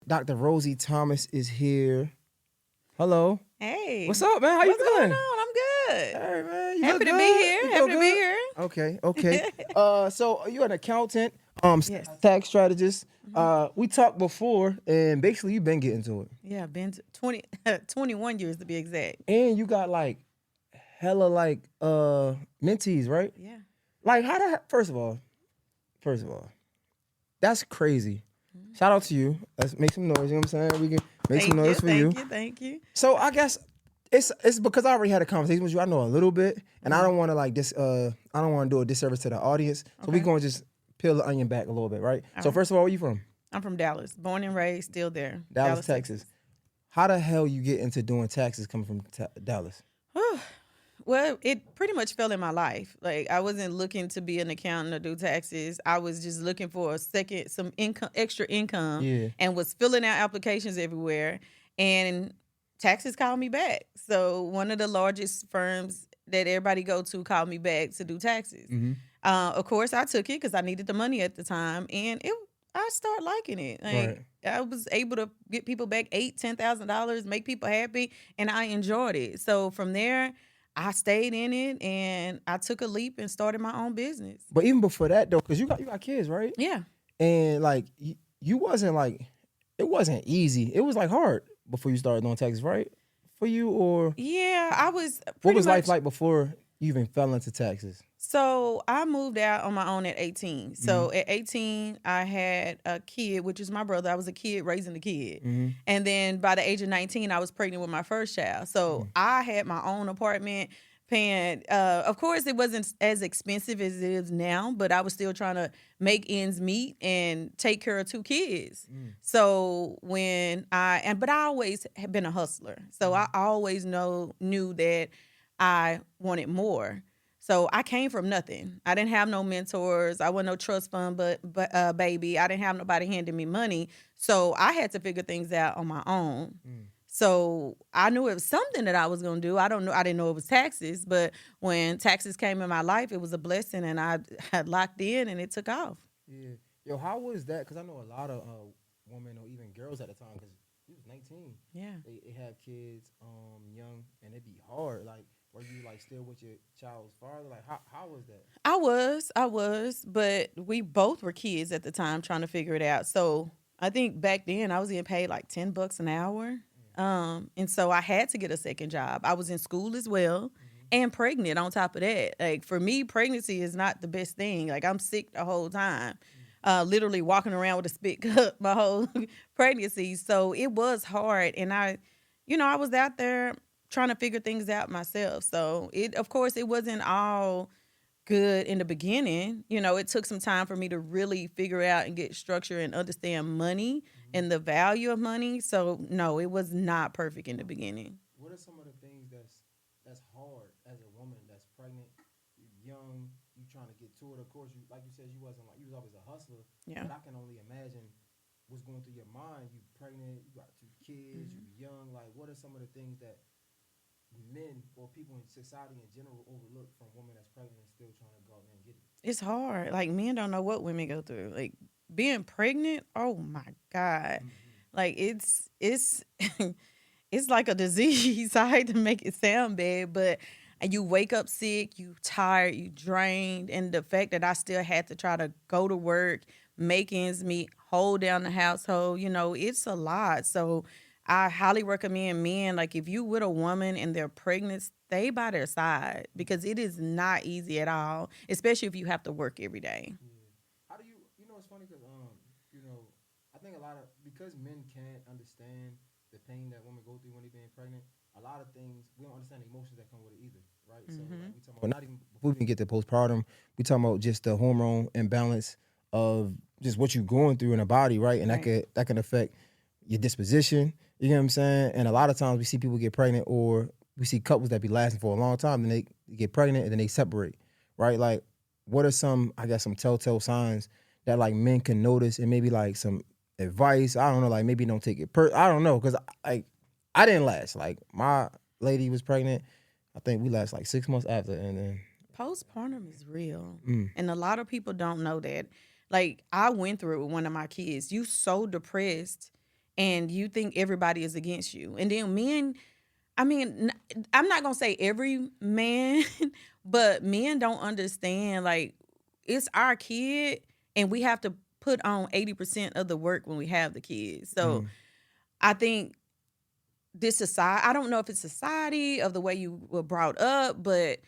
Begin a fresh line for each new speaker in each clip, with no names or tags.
Dr. Rosie Thomas is here. Hello.
Hey,
What's up, man? How you
what's going
feeling?
on? I'm good.
Hey, man. You look
Happy to be
good.
here.
You feel
Happy to be
good?
here.
Okay, okay. So you're an accountant,
Yes.
tax strategist.
hmm
We talked before, and basically you've been getting to it.
Yeah, been to 21 years to be exact.
And you got like hella like mentees, right?
Yeah.
Like how the first of all, that's crazy. Shout out to you. Let's make some noise. You know what I'm saying? We can make some
Thank you.
noise for you.
Thank you.
So I guess it's because I already had a conversation with you. I know a little bit, and I
Mhm.
don't want to like this. I don't want to do a disservice to the audience. So we
Okay.
gonna just peel the onion back a little bit, right?
All
So
right.
first of all, where you from?
I'm from Dallas. Born and raised, still there.
Dallas, Texas. How the hell you get into doing taxes coming from Dallas?
Whew. Well, it pretty much fell in my life. Like I wasn't looking to be an accountant or do taxes. I was just looking for some income, extra income,
Yeah.
and was filling out applications everywhere. And taxes called me back. So one of the largest firms that everybody go to called me back to do taxes.
Mm-hmm.
Of course, I took it because I needed the money at the time, and I started liking it.
Right.
Like I was able to get people back $8,000, $10,000, make people happy, and I enjoyed it. So from there, I stayed in it, and I took a leap and started my own business.
But even before that though, because you got kids, right?
Yeah.
And like you wasn't like it wasn't easy. It was like hard before you started doing taxes, right? For you or
Yeah, I was
what
pretty
was life
much.
like before you even fell into taxes?
So I moved out on my own at 18.
Mm-hmm.
So at 18, I had a kid, which is my brother. I was a kid raising the kid.
Mm-hmm.
And then by the age of 19, I was pregnant with my first child. So I had my own apartment paying, of course, it wasn't as expensive as it is now, but I was still trying to make ends meet and take care of two kids. So but I always have been a hustler. So I always knew that I wanted more. So I came from nothing. I didn't have no mentors. I wasn't no trust fund, but baby, I didn't have nobody handing me money. So I had to figure things out on my own. So I knew it was something that I was gonna do. I don't know. I didn't know it was taxes, but when taxes came in my life, it was a blessing, and I had locked in, and it took off.
Yeah. Yo, how was that? Because I know a lot of women or even girls at the time, because you was 19,
Yeah.
they have kids young, and it'd be hard. Like, were you like still with your child's father? Like, how was that?
I was, but we both were kids at the time trying to figure it out. So I think back then I was getting paid like $10 an hour. And so I had to get a second job. I was in school as well and pregnant on top of that. Like for me, pregnancy is not the best thing. Like I'm sick the whole time. Literally walking around with a spit cup my whole pregnancy. So it was hard. And I was out there trying to figure things out myself. So of course, it wasn't all good in the beginning. It took some time for me to really figure out and get structure and understand money and the value of money. So no, it was not perfect in the beginning.
What are some of the things that's hard as a woman that's pregnant, you young, you trying to get to it? Of course, you like you said, you wasn't like you was always a hustler.
Yeah.
But I can only imagine what's going through your mind. You pregnant, you got two kids, you young. Like, what are some of the things that men or people in society in general overlook from women that's pregnant and still trying to go out there and get it?
It's hard. Like men don't know what women go through. Like being pregnant, oh my God. Like it's it's like a disease. I hate to make it sound bad, but you wake up sick, you tired, you drained, and the fact that I still had to try to go to work, make ends meet, hold down the household, it's a lot. So I highly recommend men, like if you with a woman and they're pregnant, stay by their side because it is not easy at all, especially if you have to work every day.
Yeah. How do you? You know, it's funny because I think a lot of because men can't understand the pain that women go through when they're being pregnant. A lot of things we don't understand the emotions that come with it either, right? So like we talking about not even before we even get to postpartum, we talking about just the hormone imbalance of just what you're going through in the body, right? And
Right.
that can affect your disposition. You know what I'm saying? And a lot of times we see people get pregnant, or we see couples that be lasting for a long time, and they get pregnant and then they separate, right? Like, what are some, I guess, some telltale signs that like men can notice, and maybe like some advice? I don't know, like maybe don't take it I don't know, because I didn't last. Like my lady was pregnant. I think we last like 6 months after, and then
Postpartum is real.
mm,
And a lot of people don't know that. Like I went through it with one of my kids. You so depressed and you think everybody is against you. And then men, I mean, I'm not going to say every man, but men don't understand, like, it's our kid, and we have to put on 80% of the work when we have the kids. So I think this society, I don't know if it's society of the way you were brought up, but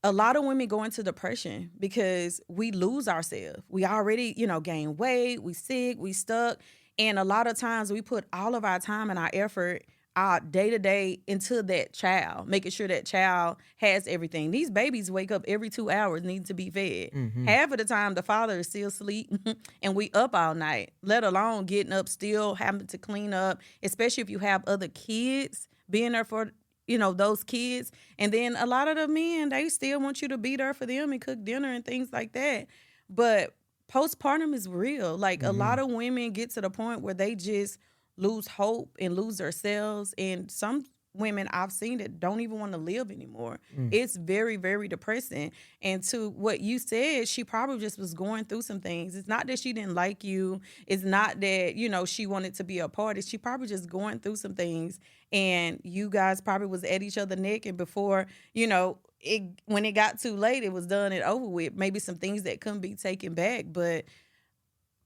a lot of women go into depression because we lose ourselves. We already, gain weight, we sick, we stuck. And a lot of times we put all of our time and our effort, our day-to-day into that child, making sure that child has everything. These babies wake up every 2 hours, need to be fed. Half of the time the father is still asleep and we up all night, let alone getting up still having to clean up, especially if you have other kids, being there for those kids. And then a lot of the men, they still want you to be there for them and cook dinner and things like that. But postpartum is real. Like a lot of women get to the point where they just lose hope and lose themselves. And some women I've seen that don't even want to live anymore. It's very, very depressing. And to what you said, she probably just was going through some things. It's not that she didn't like you. It's not that, she wanted to be a part. She probably just going through some things. And you guys probably was at each other's neck. And before, when it got too late, it was done and over with. Maybe some things that couldn't be taken back. But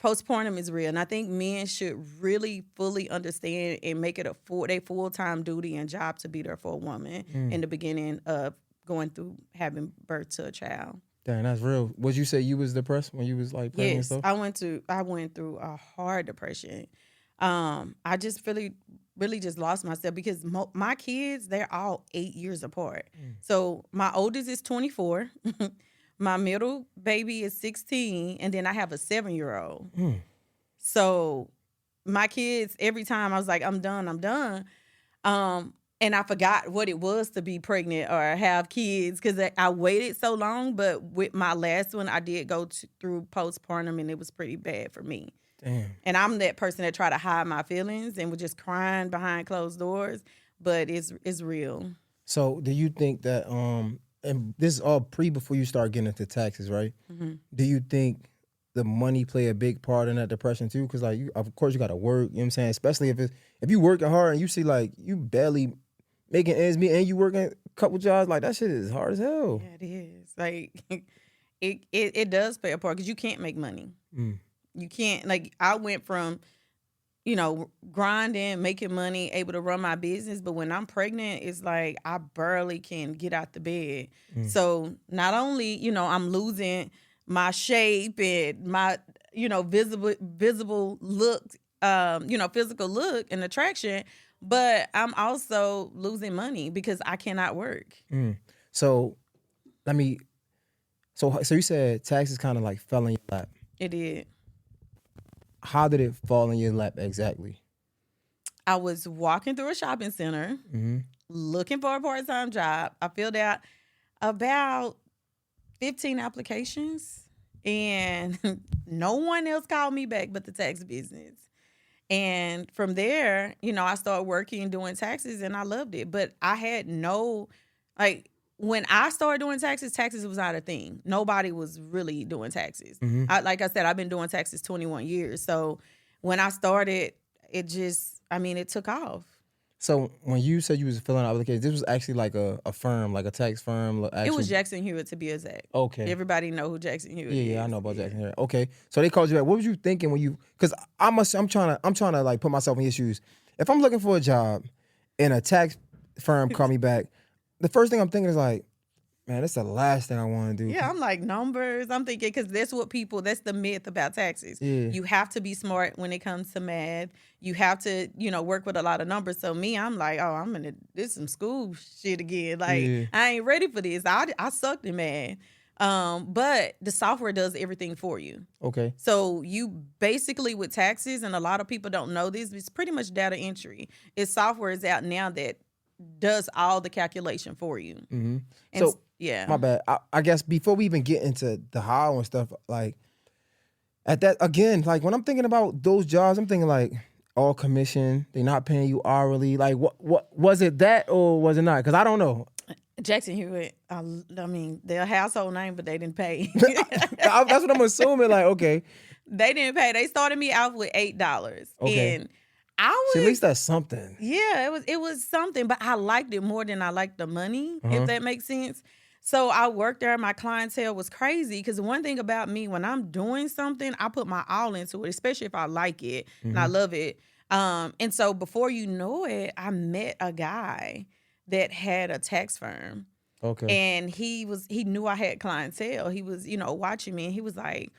postpartum is real, and I think men should really fully understand and make it their full-time duty and job to be there for a woman in the beginning of going through having birth to a child.
Dang, that's real. Would you say you was depressed when you was like pregnant and stuff?
I went through a hard depression. I just really just lost myself because my kids, they're all 8 years apart. So my oldest is 24. My middle baby is 16, and then I have a 7-year-old. So my kids, every time I was like, I'm done. And I forgot what it was to be pregnant or have kids because I waited so long. But with my last one, I did go through postpartum, and it was pretty bad for me.
Damn.
And I'm that person that try to hide my feelings and was just crying behind closed doors. But it's real.
So do you think that and this is all before you start getting into taxes, right? Do you think the money play a big part in that depression too? Because of course you got to work, you know what I'm saying? Especially if you working hard and you see like you barely making ends meet and you working a couple jobs, like that shit is hard as hell.
Yeah, it is. Like it does play a part because you can't make money. You can't, like, I went from grinding, making money, able to run my business. But when I'm pregnant, it's like I barely can get out the bed. So not only, I'm losing my shape and my, visible look, physical look and attraction, but I'm also losing money because I cannot work.
So so you said taxes kind of like fell in your lap.
It did.
How did it fall in your lap exactly?
I was walking through a shopping center, looking for a part-time job. I filled out about 15 applications, and no one else called me back but the tax business. And from there, I started working doing taxes, and I loved it. But I had when I started doing taxes was not a thing. Nobody was really doing taxes. Like I said, I've been doing taxes 21 years. So when I started, it took off.
So when you said you was filling out applications, this was actually like a firm, like a tax firm?
It was Jackson Hewitt, to be exact.
Okay.
Everybody know who Jackson Hewitt is.
Yeah, I know about Jackson Hewitt. Okay. So they called you back. What was you thinking when you, because I'm trying to like put myself in your shoes. If I'm looking for a job and a tax firm call me back, the first thing I'm thinking is like, man, that's the last thing I want to do.
Yeah, I'm like numbers. I'm thinking because that's the myth about taxes.
Yeah.
You have to be smart when it comes to math. You have to, work with a lot of numbers. So me, I'm like, oh, this is some school shit again. Like, I ain't ready for this. I sucked in math. But the software does everything for you.
Okay.
So you basically with taxes, and a lot of people don't know this, it's pretty much data entry. It's software is out now that does all the calculation for you.
And
so yeah,
my bad. I guess before we even get into the how and stuff, like at that again, like when I'm thinking about those jobs, I'm thinking like all commission. They're not paying you hourly. Like what was it that or was it not? Because I don't know.
Jackson Hewitt. They're a household name, but they didn't pay.
That's what I'm assuming. Like okay,
they didn't pay. They started me out with $8,
okay.
and I
See, at
was
least that's something.
Yeah, it was something, but I liked it more than I liked the money,
Uh-huh.
if that makes sense. So I worked there. My clientele was crazy because one thing about me, when I'm doing something, I put my all into it, especially if I like it and I
Mm-hmm.
love it. And so before you know it, I met a guy that had a tax firm,
Okay.
and he knew I had clientele. He was, watching me, and he was like,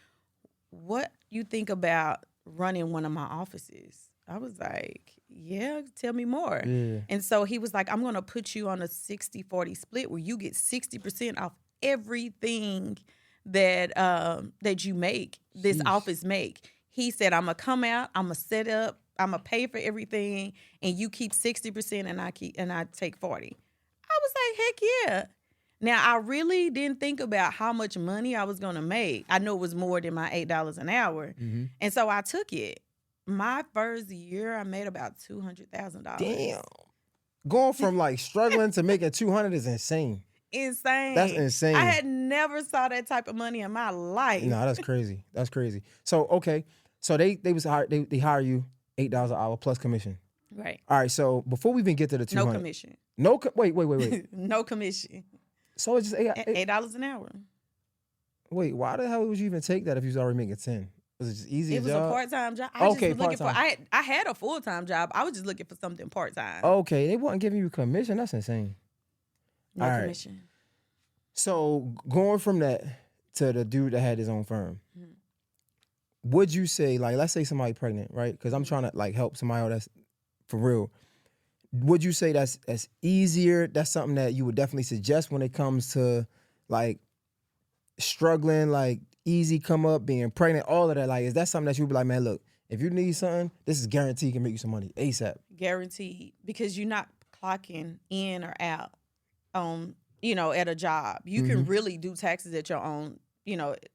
"What you think about running one of my offices?" I was like, "Yeah, tell me more."
Yeah.
And so he was like, "I'm going to put you on a 60-40 split where you get 60% off everything that you make, this
Sheesh.
office make." He said, "I'm going to come out, I'm going to set up, I'm going to pay for everything, and you keep 60% and I take 40." I was like, "Heck yeah." Now, I really didn't think about how much money I was going to make. I know it was more than my $8 an hour.
Mm-hmm.
And so I took it. My first year, I made about $200,000.
Damn. Going from like struggling to making 200 is insane.
Insane.
That's insane.
I had never saw that type of money in my life.
No, that's crazy. That's crazy. So okay, so they hire you $8 an hour plus commission.
Right.
All right. So before we even get to the 200,
No commission.
Wait.
No commission.
So it's just
$8 an hour.
Wait, why the hell would you even take that if you was already making 10? Was it just easy?
It was
job?
a part-time job.
Okay,
just was looking for.
part-time.
I had a full-time job. I was just looking for something part-time.
Okay, they wasn't giving you commission. That's insane.
No
all right.
commission.
So going from that to the dude that had his own firm, would you say, like, let's say somebody pregnant, right? Because I'm trying to like help somebody out that's for real. Would you say that's easier? That's something that you would definitely suggest when it comes to like struggling, like easy come up, being pregnant, all of that. Like, is that something that you would be like, man, look, if you need something, this is guaranteed can make you some money ASAP.
Guaranteed, because you're not clocking in or out at a job. You can really do taxes at your own,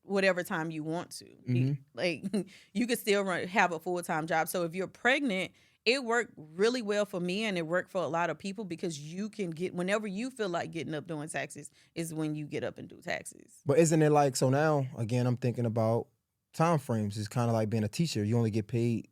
whatever time you want to. Like you could still have a full-time job. So if you're pregnant, it worked really well for me, and it worked for a lot of people because you can get, whenever you feel like getting up doing taxes is when you get up and do taxes.
But isn't it like, so now, again, I'm thinking about time frames. It's kind of like being a teacher. You only get paid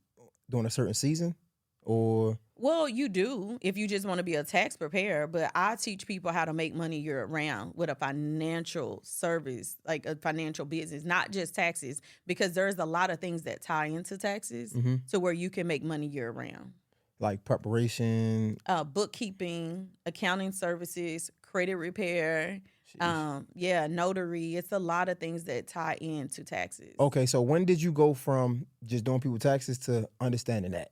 during a certain season, or?
Well, you do if you just want to be a tax preparer, but I teach people how to make money year round with a financial service, like a financial business, not just taxes, because there's a lot of things that tie into taxes to where you can make money year round.
Like preparation,
bookkeeping, accounting services, credit repair, notary. It's a lot of things that tie into taxes.
Okay, so when did you go from just doing people taxes to understanding that?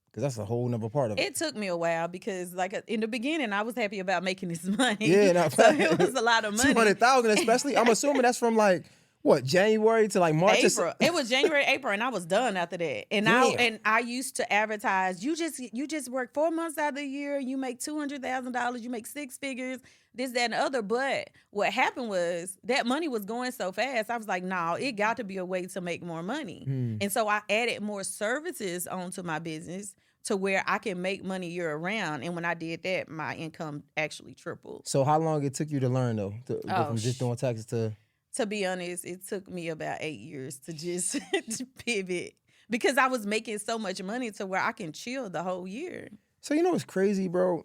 Because that's a whole nother part of it.
It took me a while because, like, in the beginning, I was happy about making this money.
Yeah,
so it was a lot of money.
200,000, especially. I'm assuming that's from like what, January to like March.
April. It was January, April, and I was done after that. And I used to advertise. You just work 4 months out of the year. You make $200,000. You make six figures. This, that, and the other. But what happened was that money was going so fast. I was like, no, it got to be a way to make more money. And so I added more services onto my business to where I can make money year round. And when I did that, my income actually tripled.
So how long it took you to learn though, to go from just doing taxes to?
To be honest, it took me about 8 years to just to pivot because I was making so much money to where I can chill the whole year.
So you know what's crazy, bro?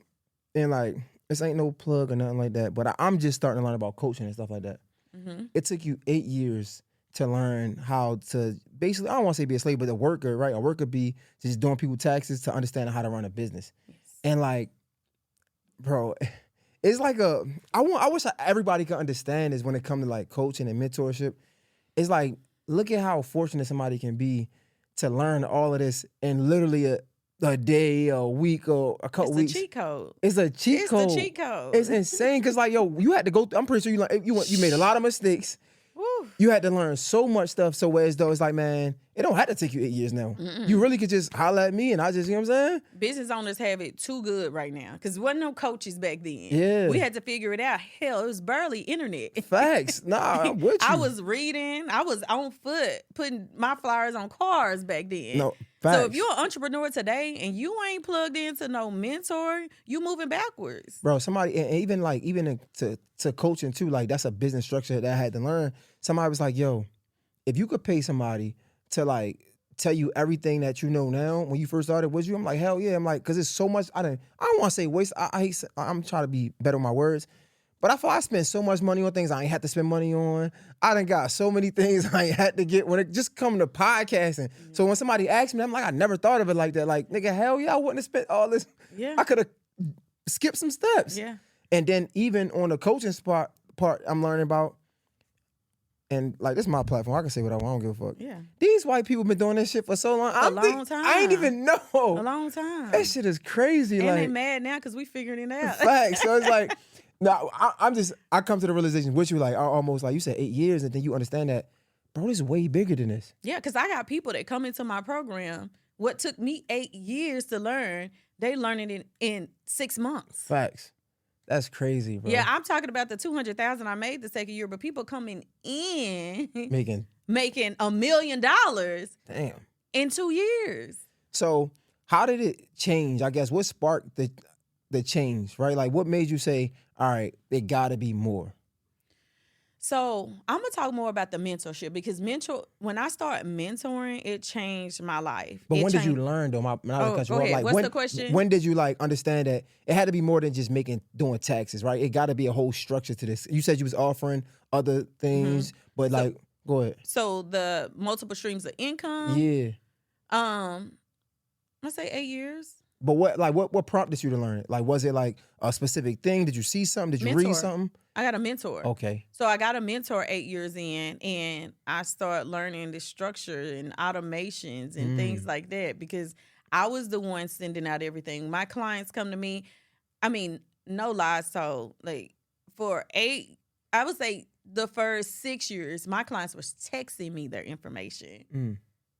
And like, this ain't no plug or nothing like that, but I'm just starting to learn about coaching and stuff like that. It took you 8 years to learn how to basically, I don't want to say be a slave, but a worker, right? A worker be just doing people taxes to understand how to run a business. Yes. And like, bro, it's like I wish everybody could understand this when it comes to like coaching and mentorship. It's like, look at how fortunate somebody can be to learn all of this in literally a day, a week, or a couple weeks.
It's a cheat code.
It's a cheat code.
It's a cheat code.
It's insane because like, yo, you had to go. I'm pretty sure you made a lot of mistakes.
Woo.
You had to learn so much stuff. So as though it's like, man, it don't have to take you 8 years now. You really could just holler at me and I just, you know what I'm saying?
Business owners have it too good right now because wasn't no coaches back then.
Yeah.
We had to figure it out. Hell, it was barely internet.
Facts. Nah, I'm with you.
I was reading. I was on foot putting my flyers on cars back then.
No, facts.
So if you're an entrepreneur today and you ain't plugged into no mentor, you moving backwards.
Bro, somebody, and even to coaching too, like that's a business structure that I had to learn. Somebody was like, yo, if you could pay somebody to tell you everything that you know now when you first started, would you? I'm like, hell yeah. I'm like, because it's so much. I don't want to say waste. I'm trying to be better with my words. But I feel I spent so much money on things I ain't had to spend money on. I done got so many things I ain't had to get when it just come to podcasting. So when somebody asks me, I'm like, I never thought of it like that. Like, nigga, hell yeah, I wouldn't have spent all this.
Yeah.
I could have skipped some steps.
Yeah.
And then even on the coaching part I'm learning about, and like this is my platform. I can say what I want. I don't give a fuck.
Yeah.
These white people been doing this shit for so long.
A long time.
I ain't even know.
A long time.
That shit is crazy.
And
like,
they mad now because we figured it out.
Facts. So it's like, no, I come to the realization with you, like, almost like you said 8 years, and then you understand that, bro, this is way bigger than this.
Yeah, because I got people that come into my program. What took me 8 years to learn, they learning it in 6 months.
Facts. That's crazy, bro.
Yeah, I'm talking about the $200,000 I made the second year, but people coming in making $1 million
damn
in 2 years.
So how did it change? I guess what sparked the change, right? Like what made you say, all right, it gotta be more?
So I'm gonna talk more about the mentorship because when I started mentoring, it changed my life.
But when did you learn though?
Go ahead.
Like,
what's the question?
When did you like understand that it had to be more than just doing taxes, right? It got to be a whole structure to this. You said you was offering other things, but like, go ahead.
So the multiple streams of income.
Yeah.
I say 8 years.
But what prompted you to learn it? Like, was it like a specific thing? Did you see something? Did you read something?
I got a mentor.
Okay.
So I got a mentor 8 years in, and I started learning the structure and automations and things like that because I was the one sending out everything. My clients come to me. I mean, no lies told. Like I would say the first 6 years, my clients were texting me their information,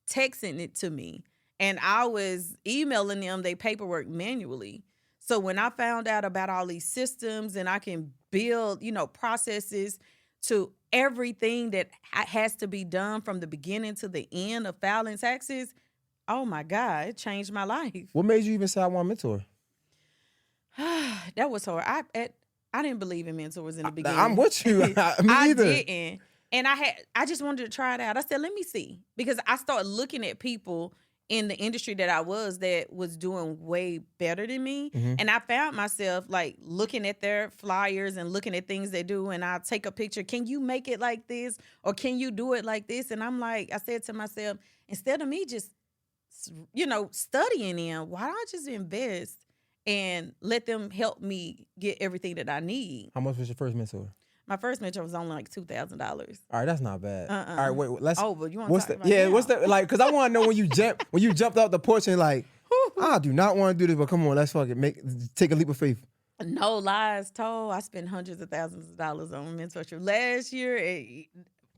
texting it to me. And I was emailing them their paperwork manually. So when I found out about all these systems and I can build, processes to everything that has to be done from the beginning to the end of filing taxes, oh my God, it changed my life.
What made you even say I want a mentor?
That was hard. I didn't believe in mentors in the beginning.
I'm with you. Me
I
either.
didn't. And I just wanted to try it out. I said, let me see. Because I started looking at people in the industry that I was doing way better than me. And I found myself like looking at their flyers and looking at things they do. And I'll take a picture. Can you make it like this? Or can you do it like this? And I'm like, I said to myself, instead of me just, studying them, why don't I just invest and let them help me get everything that I need?
How much was your first mentor?
My first mentor was only like $2,000.
All right, that's not bad. All right, wait, let's.
Oh, but you want to talk about
what's the like? Because I want to know when you jumped out the porch and like, I do not want to do this, but come on, let's take a leap of faith.
No lies told. I spent hundreds of thousands of dollars on mentorship last year.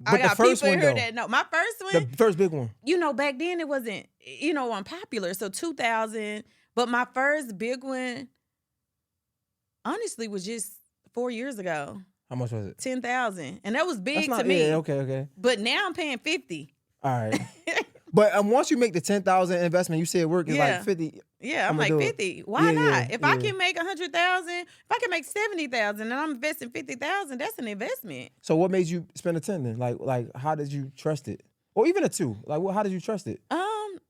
I got people here that know. My first one,
the first big one.
Back then it wasn't, unpopular. So 2000, but my first big one, honestly, was just 4 years ago.
How much was it?
$10,000, and that was big to me.
Yeah, okay.
But now I'm paying $50,000.
All right. But once you make the $10,000 investment, you said work is like $50,000.
Yeah, I'm like $50,000. Why not? If I can make $100,000, if I can make $70,000, and I'm investing $50,000, that's an investment.
So what made you spend a 10 then? Like how did you trust it? Or even a 2? Like how did you trust it?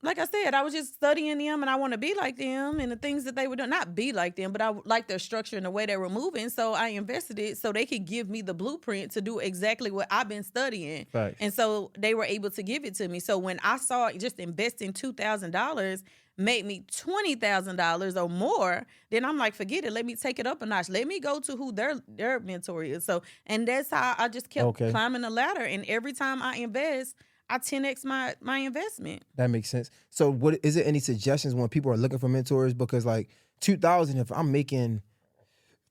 Like I said, I was just studying them, and I want to be like them, and the things that they were doing. Not be like them, but I like their structure and the way they were moving. So I invested it so they could give me the blueprint to do exactly what I've been studying.
Right.
And so they were able to give it to me. So when I saw just investing $2,000 made me $20,000 or more, then I'm like, forget it. Let me take it up a notch. Let me go to who their mentor is. So, and that's how I just kept climbing the ladder. And every time I invest, I 10x my investment.
That makes sense. So what is it? Any suggestions when people are looking for mentors? Because like 2,000, if I'm making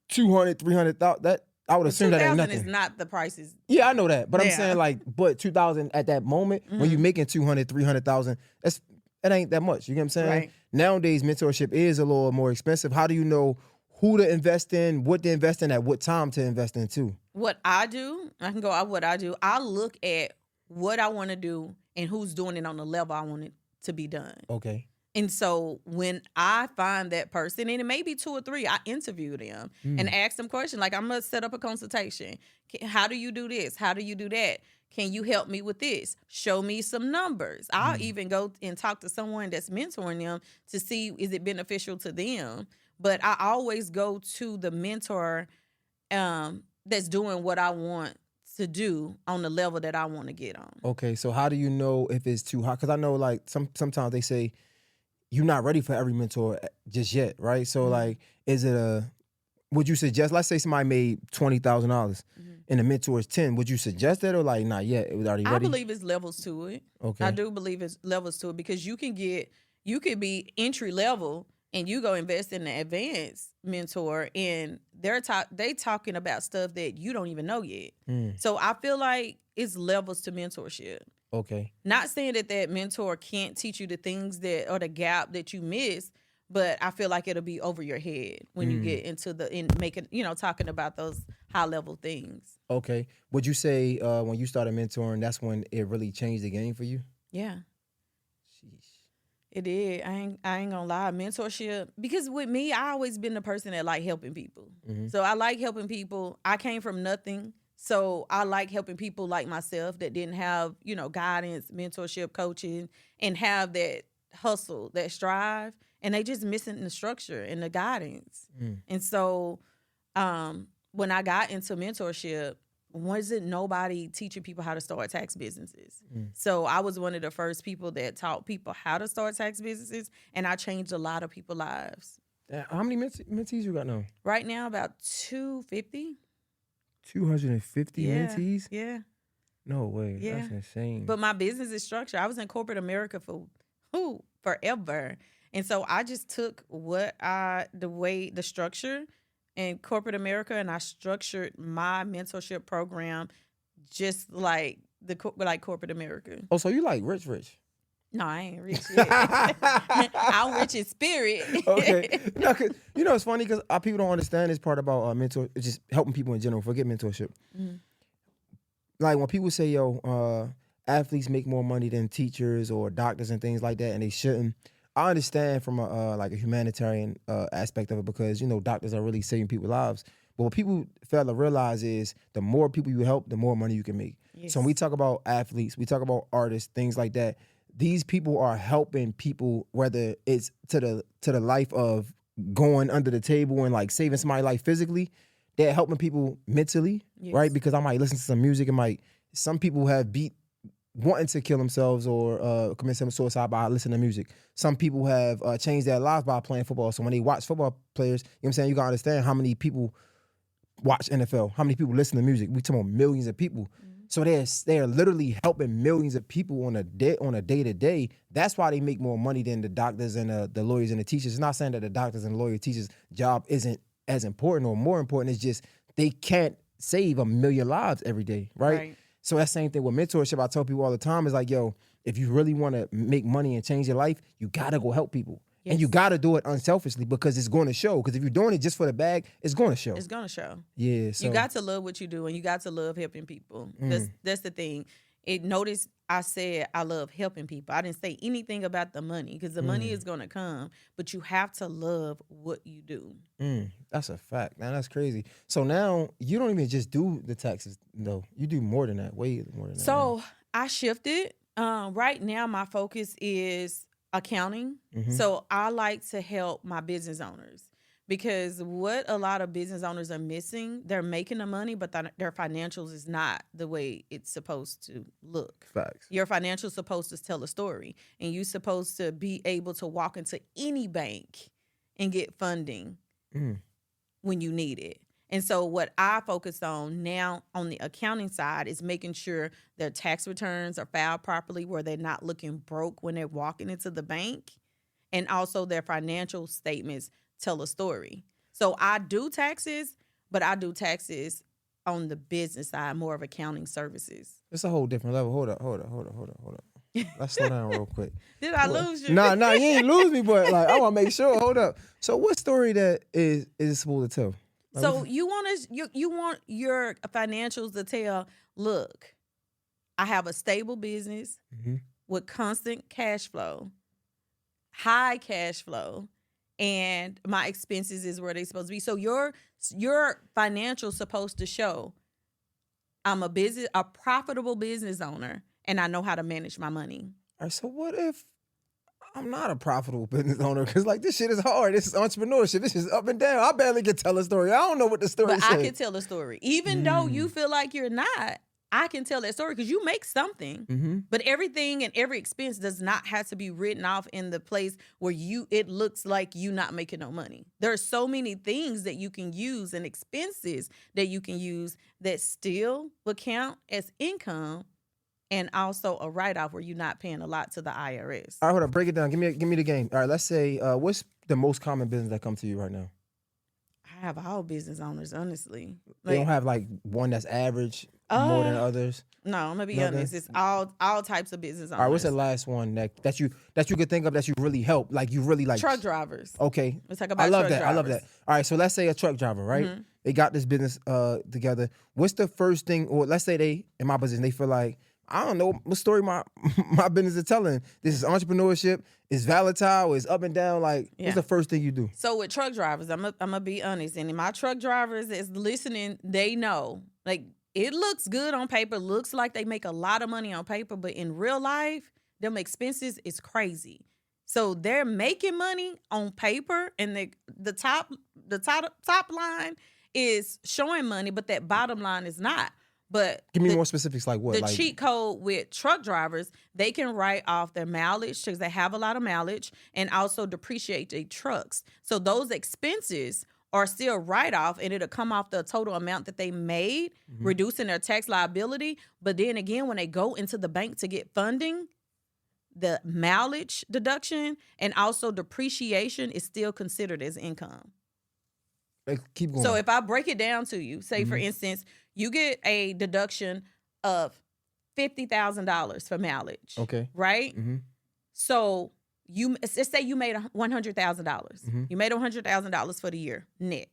200, 300,000, that I would assume that ain't nothing.
2,000 is not the prices.
Yeah, I know that, but I'm saying but 2,000 at that moment when you're making 200, 300,000, it ain't that much. You get what I'm saying?
Right.
Nowadays, mentorship is a little more expensive. How do you know who to invest in, what to invest in, at what time to invest in too?
What I do, I can go out what I do. I look at what I want to do and who's doing it on the level I want it to be done.
Okay.
And so when I find that person, and it may be 2 or 3, I interview them and ask them questions. Like, I'm going to set up a consultation. How do you do this? How do you do that? Can you help me with this? Show me some numbers. I'll even go and talk to someone that's mentoring them to see is it beneficial to them. But I always go to the mentor that's doing what I want to do on the level that I want to get on.
Okay, so how do you know if it's too high? Because I know like sometimes they say you're not ready for every mentor just yet, right? So like, is it would you suggest, let's say somebody made $20,000 and the mentor is 10, would you suggest that or like not yet? It was already ready?
I believe it's levels to it.
Okay.
I do believe it's levels to it because you could be entry level and you go invest in the advanced mentor and they talking about stuff that you don't even know yet. So I feel like it's levels to mentorship.
Okay.
Not saying that mentor can't teach you the things that or the gap that you miss, but I feel like it'll be over your head when you get into talking about those high level things.
Okay. Would you say when you started mentoring, that's when it really changed the game for you?
Yeah.
Sheesh.
It did. I ain't gonna lie. Mentorship, because with me, I always been the person that like helping people. So I like helping people. I came from nothing. So I like helping people like myself that didn't have, guidance, mentorship, coaching, and have that hustle, that strive, and they just missing the structure and the guidance. And so when I got into mentorship, wasn't nobody teaching people how to start tax businesses. So I was one of the first people that taught people how to start tax businesses, and I changed a lot of people's lives.
How many mentees you got now?
Right now, about 250.
250 mentees?
Yeah.
No way.
Yeah.
That's insane.
But my business is structured. I was in corporate America for forever. And so I just took the structure in corporate America, and I structured my mentorship program just like corporate America.
Oh, so you like rich?
No, I ain't rich yet. I'm rich in spirit.
Okay. No, cause, it's funny because people don't understand this part about mentor, just helping people in general. Forget mentorship. Like when people say, athletes make more money than teachers or doctors and things like that, and they shouldn't. I understand from a humanitarian aspect of it because, doctors are really saving people's lives. But what people fail to realize is the more people you help, the more money you can make.
Yes.
So when we talk about athletes, we talk about artists, things like that. These people are helping people, whether it's to the life of going under the table and like saving somebody's life physically. They're helping people mentally, right? Because I might listen to some music and some people have beat wanting to kill themselves or commit some suicide by listening to music. Some people have changed their lives by playing football. So when they watch football players, you know what I'm saying, you gotta understand how many people watch NFL, how many people listen to music. We talking about millions of people. So they're literally helping millions of people on a day-to-day. That's why they make more money than the doctors and the lawyers and the teachers. It's not saying that the doctors and lawyer teachers' job isn't as important or more important. It's just they can't save 1 million lives every day, right? So that same thing with mentorship. I tell people all the time is like, if you really want to make money and change your life, you gotta go help people. And you gotta do it unselfishly because it's going to show. Because if you're doing it just for the bag, it's going to show.
It's going to show.
Yeah. So
you got to love what you do, and you got to love helping people. That's the thing. Notice I said I love helping people. I didn't say anything about the money because the money is going to come, but you have to love what you do.
That's a fact, man. That's crazy. So now you don't even just do the taxes, though. You do more than that, way more than that.
So I shifted. Right now, my focus is accounting. So I like to help my business owners. Because what a lot of business owners are missing, they're making the money, but their financials is not the way it's supposed to look.
Facts.
Your financials supposed to tell a story, and you're supposed to be able to walk into any bank and get funding when you need it. And so what I focus on now on the accounting side is making sure their tax returns are filed properly where they're not looking broke when they're walking into the bank, and also their financial statements tell a story. So I do taxes, but I do taxes on the business side, more of accounting services.
It's a whole different level. Hold up. Let's slow down real quick.
Did I lose you?
Nah, you ain't lose me, but I want to make sure. Hold up. So what story that is supposed to tell?
So you want your financials to tell, look, I have a stable business with constant cash flow, high cash flow, and my expenses is where they're supposed to be. So your financial's supposed to show I'm a profitable business owner, and I know how to manage my money.
All right, so what if I'm not a profitable business owner? Because like this shit is hard. This is entrepreneurship. This is up and down. I barely can tell a story. I don't know what the story
But
says.
I can tell a story. Even though you feel like you're not, I can tell that story because you make something. But everything and every expense does not have to be written off in the place where it looks like you not making no money. There are so many things that you can use and expenses that you can use that still will count as income, and also a write-off where you're not paying a lot to the IRS.
All right, hold on. Break it down. Give me the game. All right, let's say what's the most common business that comes to you right now?
I have all business owners, honestly.
They don't have like one that's average more than others.
No, I'm gonna be honest. It's all types of business owners.
All right, what's the last one that you could think of that you really help? Like you really like
truck drivers.
Okay,
Let's talk about
I love
truck
that. I love
drivers.
that. All right, so let's say a truck driver, right? They got this business together. What's the first thing? Or let's say they in my position, they feel like I don't know what story my business is telling. This is entrepreneurship. It's volatile. It's up and down. Like, what's the first thing you do?
So with truck drivers, I'm gonna be honest, and my truck drivers is listening. They know, like, it looks good on paper, looks like they make a lot of money on paper, but in real life, them expenses is crazy. So they're making money on paper, and the top line is showing money, but that bottom line is not. But
give me more specifics, like what?
The
like,
cheat code with truck drivers, they can write off their mileage because they have a lot of mileage, and also depreciate their trucks. So those expenses are still write off, and it'll come off the total amount that they made, reducing their tax liability. But then again, when they go into the bank to get funding, the mileage deduction and also depreciation is still considered as income.
keep going.
So if I break it down to you, say for instance, you get a deduction of $50,000 for mileage.
Okay.
Right? So let's say you made $100,000. You made $100,000 for the year net.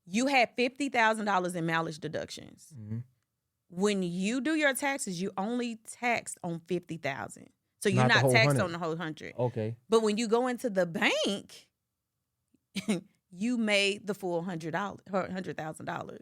You had $50,000 in mileage deductions. When you do your taxes, you only taxed on $50,000. So you're not taxed on the whole 100.
Okay.
But when you go into the bank, you made the full $100,000.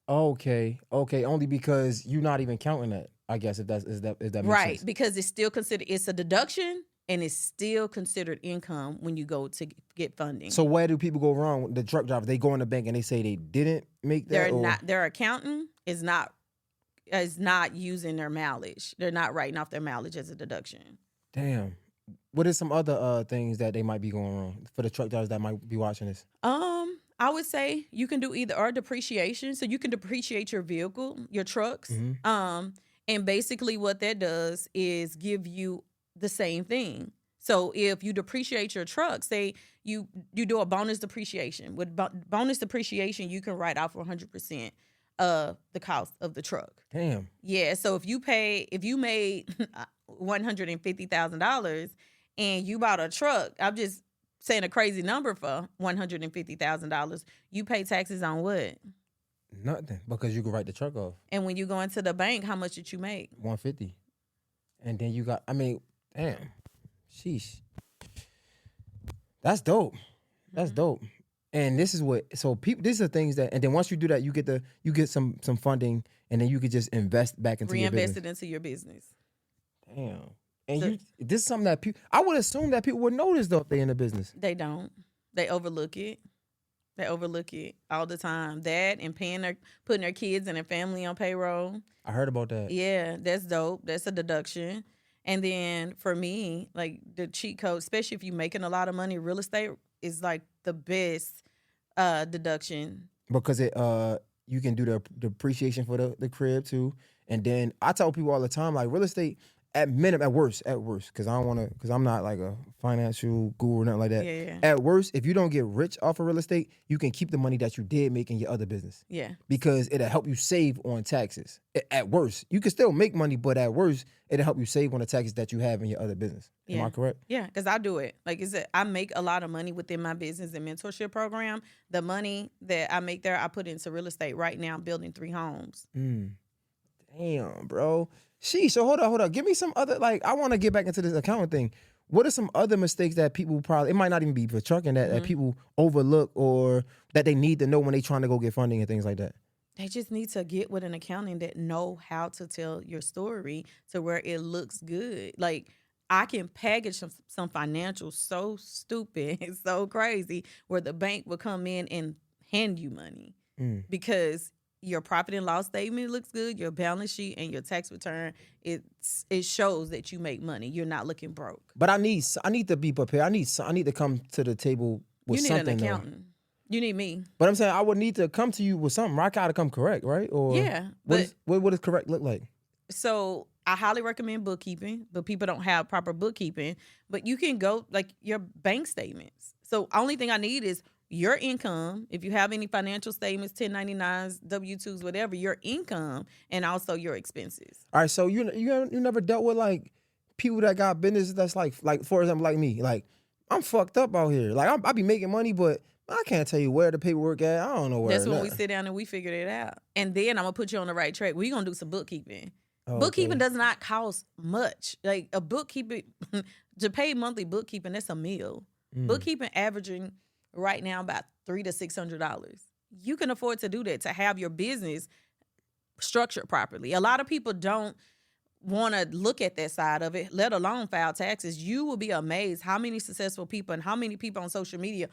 Okay. Only because you're not even counting that. I guess if that makes
right,
sense.
because it's still considered, it's a deduction, and it's still considered income when you go to get funding.
So where do people go wrong with the truck drivers? They go in the bank and they say they didn't make that.
Their accountant is not using their mileage. They're not writing off their mileage as a deduction.
Damn. What are some other things that they might be going wrong for the truck drivers that might be watching this?
I would say you can do either or depreciation. So you can depreciate your vehicle, your trucks. And basically what that does is give you the same thing. So if you depreciate your truck, say you do a bonus depreciation. With bonus depreciation, you can write off 100% of the cost of the truck.
Damn.
Yeah. So if you made $150,000 and you bought a truck, I'm just saying a crazy number for $150,000, you pay taxes on what?
Nothing, because you can write the truck off.
And when you go into the bank, how much did you make?
$150. And then you got, damn. Sheesh. That's dope. That's dope. And this is what, so people, these are things that, and then once you do that, you get some funding, and then you could just invest back into your business.
Reinvest it into your business.
Damn. And this is something that people, I would assume that people would notice though if they're in the business.
They don't. They overlook it. They overlook it all the time. That and putting their kids and their family on payroll.
I heard about that.
Yeah, that's dope. That's a deduction. And then for me, like the cheat code, especially if you're making a lot of money, real estate is like the best deduction. Because
you can do the depreciation for the crib too. And then I tell people all the time, like real estate, at worst, because I'm not like a financial guru or nothing like that.
Yeah.
At worst, if you don't get rich off of real estate, you can keep the money that you did make in your other business.
Yeah.
Because it'll help you save on taxes. At worst, you can still make money, but at worst, it'll help you save on the taxes that you have in your other business. Am I correct?
Yeah, because I do it. Like I said, I make a lot of money within my business and mentorship program. The money that I make there, I put into real estate right now, building 3 homes.
Damn, bro. So hold on. Give me some other, like, I want to get back into this accounting thing. What are some other mistakes that people probably, it might not even be for trucking, that people overlook or that they need to know when they trying to go get funding and things like that?
They just need to get with an accountant that know how to tell your story to where it looks good. Like I can package some financials so stupid and so crazy where the bank will come in and hand you money
Mm.
because your profit and loss statement looks good, your balance sheet and your tax return, it shows that you make money. You're not looking broke.
But I need to be prepared. I need to come to the table with
You need an
something though.
accountant. You need me.
But I'm saying I would need to come to you with something. I gotta come correct, right? Or
Yeah,
what does correct look like?
So I highly recommend bookkeeping, but people don't have proper bookkeeping. But you can go like your bank statements. So only thing I need is your income. If you have any financial statements, 1099s, W-2s, whatever, your income and also your expenses.
All right, so you never dealt with like people that got business that's like for example like me, like I'm fucked up out here. Like I be making money, but I can't tell you where the paperwork at. I don't know where.
That's when we sit down and we figured it out. And then I'm gonna put you on the right track. We're gonna do some bookkeeping.
Oh,
Bookkeeping
okay.
does not cost much. Like a bookkeeping to pay monthly bookkeeping, that's a meal. Bookkeeping averaging right now about $300 to $600. You can afford to do that to have your business structured properly. A lot of people don't want to look at that side of it, let alone file taxes. You will be amazed how many successful people and how many people on social media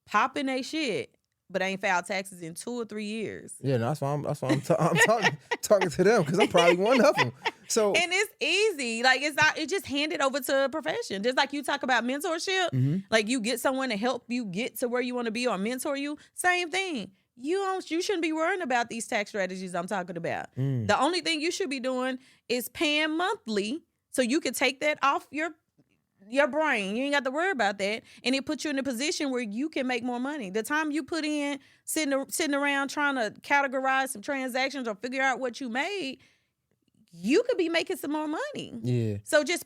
popping their shit, but ain't filed taxes in 2 or 3 years.
Yeah, that's why I'm talking to them because I'm probably one of them. So
And it's easy. Like it's not, it just hand it over to a profession. Just like you talk about mentorship, like you get someone to help you get to where you want to be or mentor you. Same thing. You shouldn't be worrying about these tax strategies I'm talking about. The only thing you should be doing is paying monthly so you can take that off your brain. You ain't got to worry about that. And it puts you in a position where you can make more money. The time you put in sitting around trying to categorize some transactions or figure out what you made, you could be making some more money.
yeah.
So just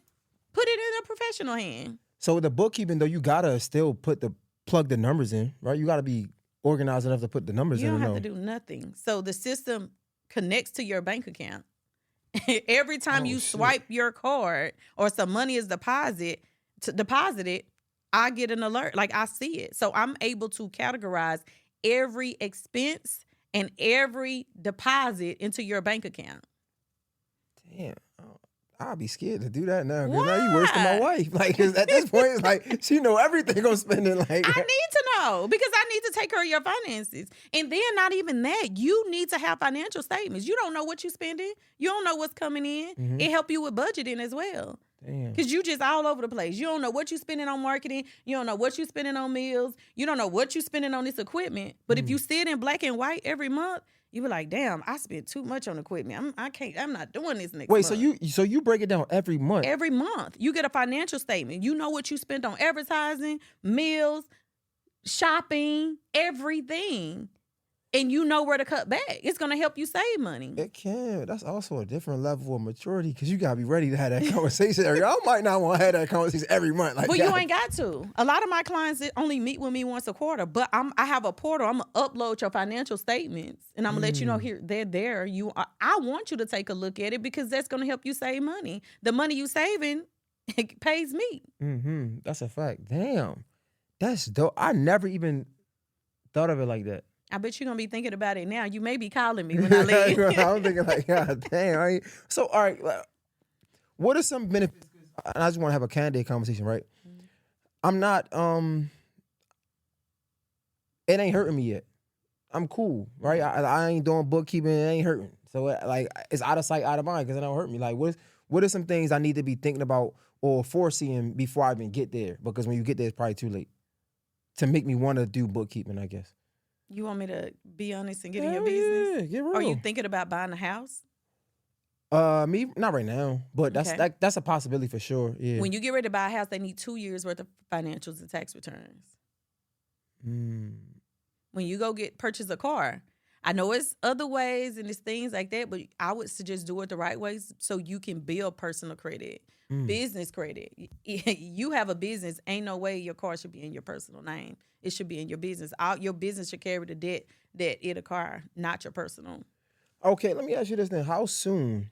put it in a professional hand.
So with the bookkeeping though, you gotta still plug the numbers in, right? You gotta be organized enough to put the numbers
You
in.
don't have to do nothing. So the system connects to your bank account. Every time you swipe your card or some money is deposited, I get an alert. Like I see it. So I'm able to categorize every expense and every deposit into your bank account.
Damn. I'll be scared to do that now because now you worse than my wife. Like 'cause at this point, it's like she know everything I'm spending. Like
I need to know because I need to take care of your finances. And then not even that, you need to have financial statements. You don't know what you're spending. You don't know what's coming in. It help you with budgeting as well.
Damn.
Because you just all over the place. You don't know what you're spending on marketing. You don't know what you're spending on meals. You don't know what you're spending on this equipment. But if you see it in black and white every month, you be like, damn, I spent too much on equipment. I'm not doing this next
Wait,
month.
so you break it down every month?
Every month, you get a financial statement. You know what you spent on advertising, meals, shopping, everything. And you know where to cut back. It's going to help you save money.
It can. That's also a different level of maturity because you gotta be ready to have that conversation. I might not want to have that conversation every month. Like,
But you ain't got to. A lot of my clients only meet with me once a quarter. But I have a portal. I'm gonna upload your financial statements, and I'm gonna let you know here they're there. I want you to take a look at it because that's gonna help you save money. The money you saving it pays me.
That's a fact. Damn, that's dope. I never even thought of it like that.
I bet you're gonna be thinking about it now. You may be calling me when I leave.
I'm thinking like, God damn. Right? So, all right, what are some benefits? And I just want to have a candid conversation, right? I'm not. It ain't hurting me yet. I'm cool, right? I ain't doing bookkeeping. It ain't hurting. So, like, it's out of sight, out of mind because it don't hurt me. Like, what are some things I need to be thinking about or foreseeing before I even get there? Because when you get there, it's probably too late to make me want to do bookkeeping, I guess.
You want me to be honest and get in your business?
Yeah, get real.
Are you thinking about buying a house?
Me, not right now, but that's a possibility for sure. Yeah.
When you get ready to buy a house, they need 2 years worth of financials and tax returns. When you go purchase a car, I know it's other ways and it's things like that, but I would suggest do it the right ways so you can build personal credit, business credit. You have a business, ain't no way your car should be in your personal name. It should be in your business. Your business should carry the debt that it acquire, not your personal.
Okay, let me ask you this then. How soon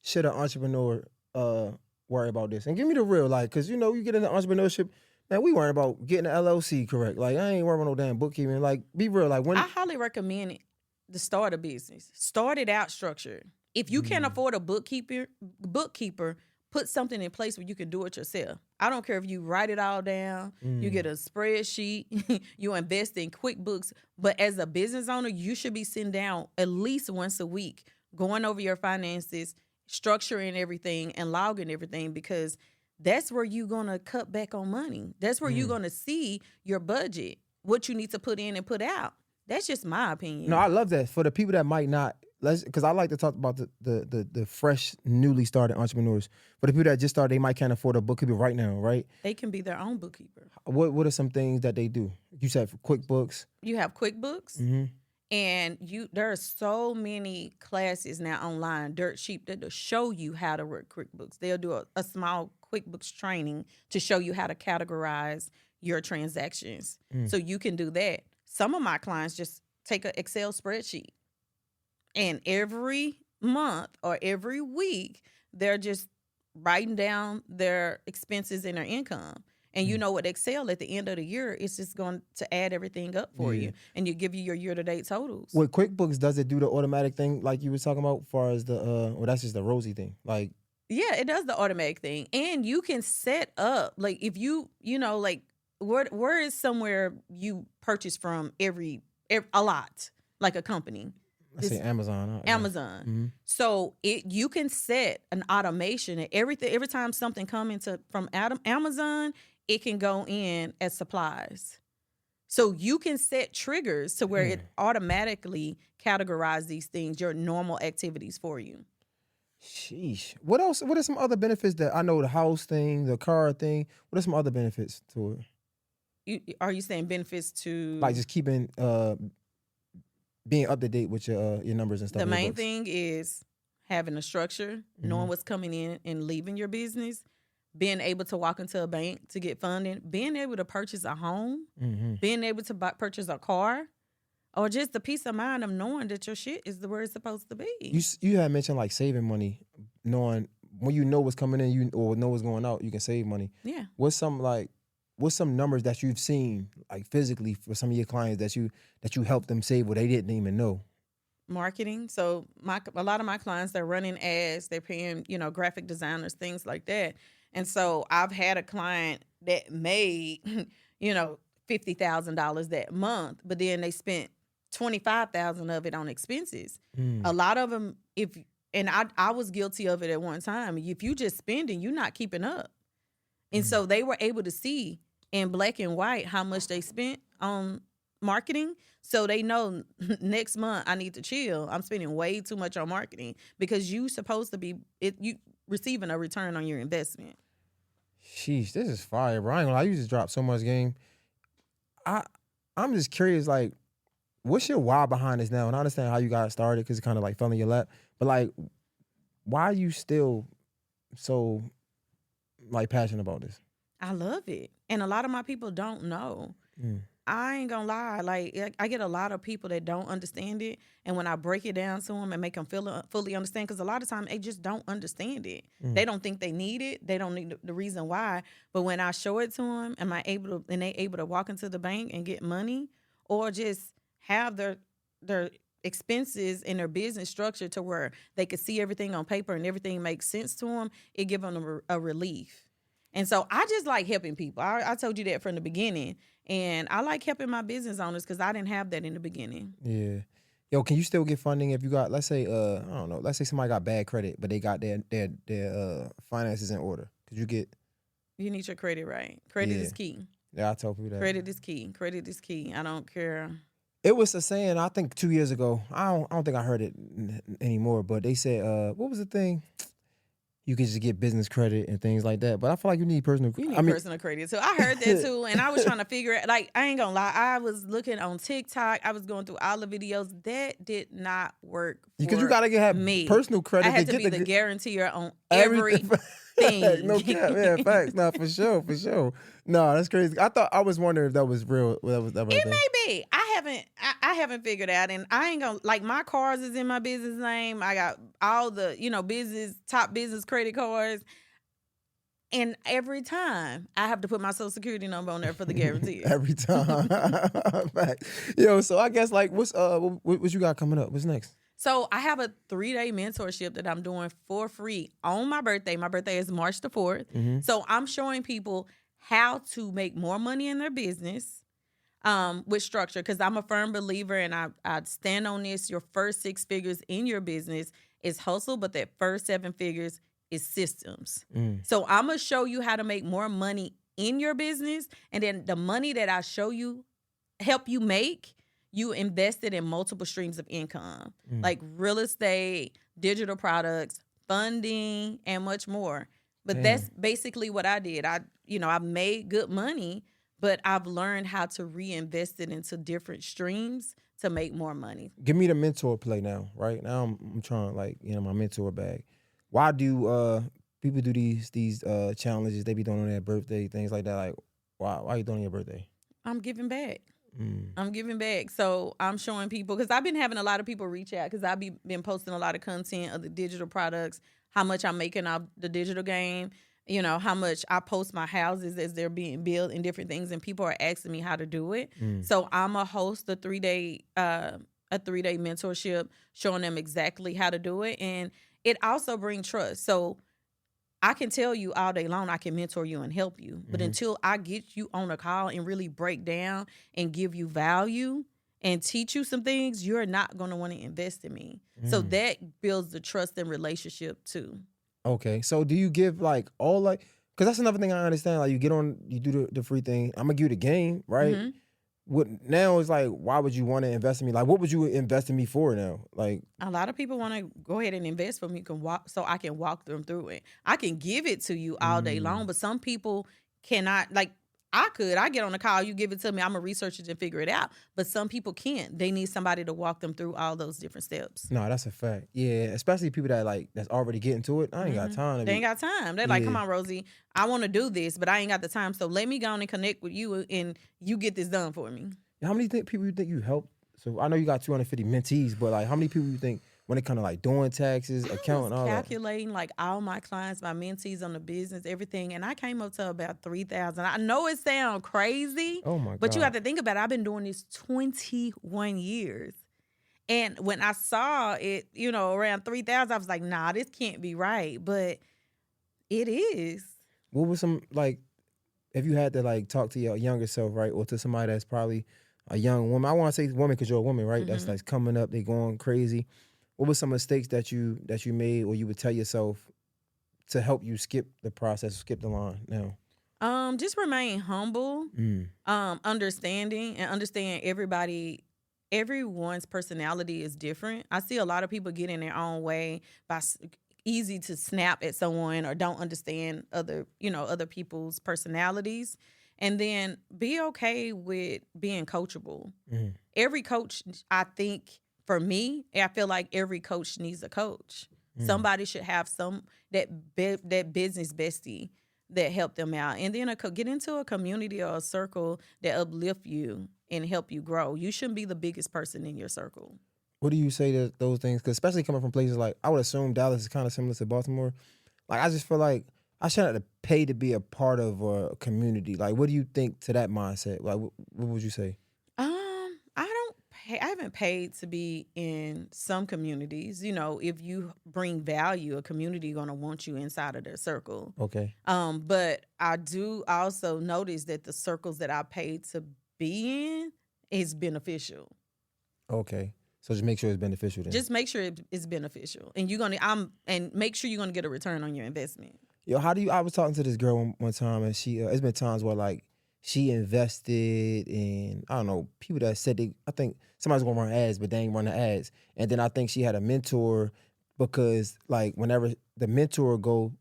should an entrepreneur worry about this? And give me the real, like, because, you get into entrepreneurship, man, we worrying about getting an LLC correct. Like, I ain't worrying about no damn bookkeeping. Like, be real. Like, when
I highly recommend it. to start a business. Start it out structured. If you can't afford a bookkeeper, put something in place where you can do it yourself. I don't care if you write it all down, you get a spreadsheet, you invest in QuickBooks. But as a business owner, you should be sitting down at least once a week, going over your finances, structuring everything, and logging everything, because that's where you're going to cut back on money. That's where you're going to see your budget, what you need to put in and put out. That's just my opinion.
No, I love that. For the people that might not, because I like to talk about the fresh, newly started entrepreneurs. For the people that just started, they might can't afford a bookkeeper right now, right?
They can be their own bookkeeper.
What are some things that they do? You said for QuickBooks.
You have QuickBooks, and there are so many classes now online, dirt cheap, that'll show you how to work QuickBooks. They'll do a small QuickBooks training to show you how to categorize your transactions. So you can do that. Some of my clients just take an Excel spreadsheet, and every month or every week, they're just writing down their expenses and their income. And you know, with Excel, at the end of the year, it's just going to add everything up for you, and you give you your year-to-date totals.
With QuickBooks, does it do the automatic thing like you were talking about, as far as the, well, that's just the Rosie thing, like?
Yeah, it does the automatic thing. And you can set up, like, if you know, like, where is somewhere you purchase from every a lot, like a company?
Let's say Amazon.
Amazon. So you can set an automation, and every time something comes from Amazon, it can go in as supplies. So you can set triggers to where it automatically categorizes these things, your normal activities for you.
Sheesh. What else? What are some other benefits that I know? The house thing, the car thing. What are some other benefits to it?
Are you saying benefits to,
like, just keeping being up to date with your numbers and stuff?
The main thing is having a structure, knowing what's coming in and leaving your business, being able to walk into a bank to get funding, being able to purchase a home, being able to purchase a car, or just the peace of mind of knowing that your shit is where it's supposed to be.
You had mentioned like saving money, knowing when you know what's coming in, or know what's going out, you can save money.
Yeah.
What's some numbers that you've seen, like, physically, for some of your clients that you helped them save what they didn't even know?
Marketing. So a lot of my clients, they're running ads, they're paying, graphic designers, things like that. And so I've had a client that made, $50,000 that month, but then they spent $25,000 of it on expenses. A lot of them, I was guilty of it at one time. If you just spending, you're not keeping up. And so they were able to see in black and white how much they spent on marketing. So they know next month I need to chill. I'm spending way too much on marketing, because you supposed to be you receiving a return on your investment.
Sheesh, this is fire, bro. I ain't gonna lie, you just dropped so much game. I'm just curious, like, what's your why behind this now? And I understand how you got started, because it kind of like fell in your lap. But, like, why are you still so, like, passionate about this?
I love it. And a lot of my people don't know. I ain't gonna lie. Like, I get a lot of people that don't understand it. And when I break it down to them and make them fully understand, because a lot of times they just don't understand it. They don't think they need it. They don't need the reason why. But when I show it to them, they able to walk into the bank and get money, or just have their expenses in their business structure to where they could see everything on paper and everything makes sense to them, it gives them a relief. And so I just like helping people. I told you that from the beginning. And I like helping my business owners, because I didn't have that in the beginning. Yeah.
Yo, can you still get funding if you got, let's say, I don't know, let's say somebody got bad credit, but they got their finances in order? Could you get?
You need your credit right. Credit is key.
Yeah, I tell people that.
Credit is key. Credit is key. I don't care.
It was a saying, I think 2 years ago. I don't think I heard it anymore, but they said, what was the thing? You can just get business credit and things like that. But I feel like you need personal credit.
Personal credit too. I heard that too. And I was trying to figure it. Like, I ain't gonna lie. I was looking on TikTok. I was going through all the videos. That did not work for
because you gotta have
me.
Personal credit.
I had to be the guarantor on everything.
No cap. Yeah, facts. No, for sure. No, that's crazy. I was wondering if that was real. That
it may be. I haven't figured out, and I ain't gonna, like, my cars is in my business name. I got all the top business credit cards. And every time I have to put my social security number on there for the guarantee.
Every time. Fact. Yo, so I guess like what you got coming up? What's next?
So I have a 3-day mentorship that I'm doing for free on my birthday. My birthday is March the 4th.
Mm-hmm.
So I'm showing people how to make more money in their business with structure, because I'm a firm believer, and I stand on this. Your first 6 figures in your business is hustle, but that first 7 figures is systems. So I'm going to show you how to make more money in your business, and then the money that I show you, help you make, you invest it in multiple streams of income, like real estate, digital products, funding, and much more. But that's basically what I did. I've made good money, but I've learned how to reinvest it into different streams to make more money.
Give me the mentor play now, right? Now I'm trying my mentor bag. Why do people do these challenges they be doing on their birthday, things like that? Like, why are you doing on your birthday?
I'm giving back. I'm giving back. So I'm showing people, because I've been having a lot of people reach out, because I've been posting a lot of content of the digital products, how much I'm making off the digital game, how much I post my houses as they're being built and different things, and people are asking me how to do it. So I'm a host a 3-day mentorship, showing them exactly how to do it. And it also brings trust. So I can tell you all day long, I can mentor you and help you. But until I get you on a call and really break down and give you value and teach you some things, you're not going to want to invest in me. So that builds the trust and relationship too.
Okay. So do you give like all like, because that's another thing I understand. Like you get on, you do the free thing. I'm going to give you the game, right? What now is like, why would you want to invest in me? Like, what would you invest in me for now? Like,
a lot of people want to go ahead and invest for me, so I can walk them through it. I can give it to you all day long, but some people cannot. Like, I get on the call, you give it to me, I'm a researcher and figure it out. But some people can't. They need somebody to walk them through all those different steps.
No, that's a fact. Yeah, especially people that's already getting to it. I ain't got time.
They ain't got time. They're like, come on, Rosie, I want to do this, but I ain't got the time. So let me go on and connect with you, and you get this done for me.
How many people you think you helped? So I know you got 250 mentees, but like, how many people you think when it comes to like doing taxes, accounting, all that?
Calculating like all my clients, my mentees on the business, everything, and I came up to about 3,000. I know it sounds crazy,
oh my God,
but you have to think about it. I've been doing this 21 years. And when I saw it, around 3,000, I was like, nah, this can't be right. But it is.
What was some, like, if you had to like talk to your younger self, right? Or to somebody that's probably a young woman. I want to say woman because you're a woman, right? That's like coming up, they going crazy. What were some mistakes that you made, or you would tell yourself to help you skip the process, skip the line now?
Just remain humble, understanding, and understand everyone's personality is different. I see a lot of people get in their own way by easy to snap at someone, or don't understand other people's personalities. And then be okay with being coachable. Every coach, I think, for me, I feel like every coach needs a coach. Somebody should have that business bestie that help them out. And then get into a community or a circle that uplift you and help you grow. You shouldn't be the biggest person in your circle.
What do you say to those things? Because especially coming from places like, I would assume Dallas is kind of similar to Baltimore. Like, I just feel like I shouldn't have to pay to be a part of a community. Like, what do you think to that mindset? Like, what would you say?
I haven't paid to be in some communities. If you bring value, a community going to want you inside of their circle.
Okay.
But I do also notice that the circles that I paid to be in is beneficial.
Okay. So just make sure it's beneficial then.
Just make sure it's beneficial. And and make sure you're going to get a return on your investment.
Yo, I was talking to this girl one time, and she, it's been times where like she invested in, I don't know, people that said I think somebody's gonna run ads, but they ain't run the ads. And then I think she had a mentor, because like whenever the mentor go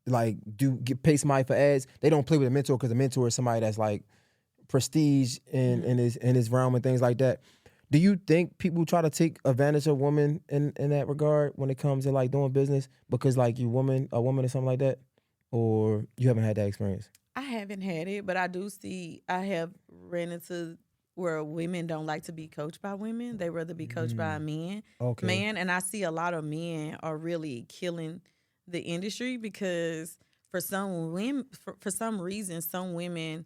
like pay somebody for ads, they don't play with the mentor, because the mentor is somebody that's like prestige in his realm and things like that. Do you think people try to take advantage of women in that regard when it comes to like doing business because like a woman or something like that? Or you haven't had that experience?
I haven't had it, but I have ran into where women don't like to be coached by women. They rather be coached by a man.
Okay.
And I see a lot of men are really killing the industry, because for some women, for some reason, some women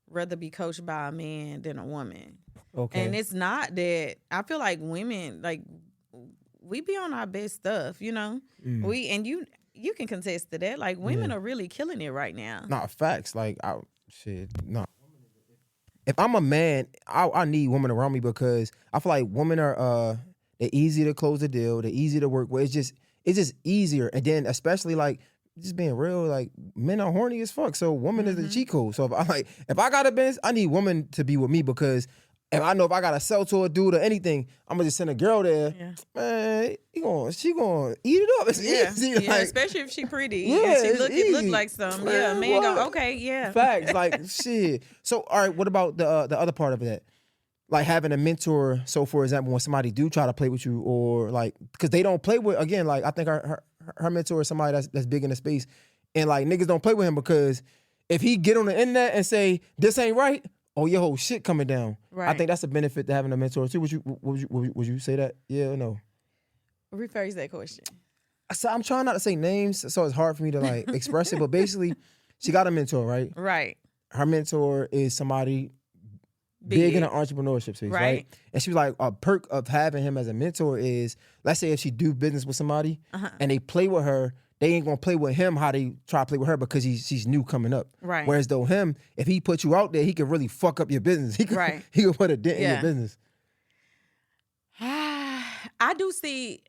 rather be coached by a man than a woman.
Okay.
And it's not that I feel like women, like, we be on our best stuff, you know. We and you can contest to that. Like, women are really killing it right now.
Nah, facts. Like, nah. If I'm a man, I need women around me because I feel like women are they're easy to close the deal. They're easy to work with. It's just easier. And then especially like just being real, like men are horny as fuck. So woman is the cheat code. So if I got a business, I need women to be with me because if I know if I gotta sell to a dude or anything, I'm gonna just send a girl there.
Yeah.
Man, she gonna eat it up. It's easy.
Yeah,
Like,
especially if she pretty.
Yeah,
and
it's
she look
easy.
like some.
Man,
Yeah, man
what?
go, okay, yeah.
Facts, like shit. So, all right, what about the other part of that? Like having a mentor. So, for example, when somebody do try to play with you, or like, because they don't play with, again, like I think her mentor is somebody that's big in the space, and like niggas don't play with him because if he get on the internet and say this ain't right, oh your whole shit coming down.
Right.
I think that's a benefit to having a mentor too. Would you say that? Yeah or no?
Rephrase that question.
So I'm trying not to say names, so it's hard for me to like express it. But basically, she got a mentor, right?
Right.
Her mentor is somebody big in the entrepreneurship space, right? And she was like, a perk of having him as a mentor is, let's say if she do business with somebody and they play with her, they ain't gonna play with him how they try to play with her because she's new coming up.
Right.
Whereas though him, if he put you out there, he could really fuck up your business. He could put a dent in your business.
I do see.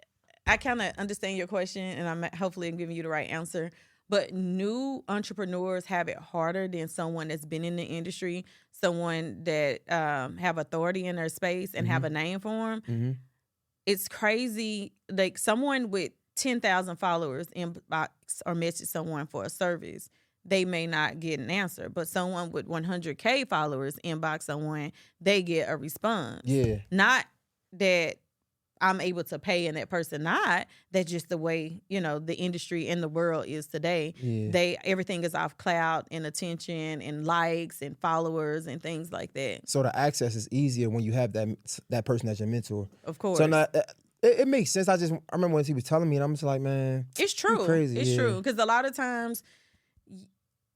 I kind of understand your question, and I'm hopefully giving you the right answer. But new entrepreneurs have it harder than someone that's been in the industry, someone that have authority in their space and have a name for them. It's crazy. Like someone with 10,000 followers inbox or message someone for a service, they may not get an answer. But someone with 100K followers inbox someone, they get a response.
Yeah.
Not that I'm able to pay and that person not. That's just the way, you know, the industry and the world is today.
Yeah.
Everything is off cloud and attention and likes and followers and things like that.
So the access is easier when you have that person as your mentor.
Of course.
So now, it makes sense. I remember when he was telling me, and I'm just like, man,
it's true.
you crazy.
It's true because a lot of times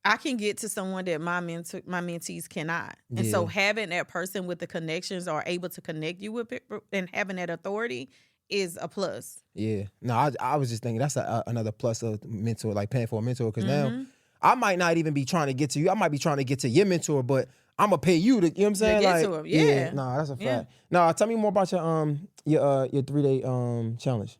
I can get to someone that my mentees cannot. And so having that person with the connections or able to connect you with people and having that authority is a plus.
Yeah. No, I was just thinking that's another plus of mentor, like paying for a mentor. Because now I might not even be trying to get to you. I might be trying to get to your mentor, but I'm going to pay you to, you know what I'm saying?
To get to him. Yeah.
Nah, that's a fact. Now, tell me more about your 3-day challenge.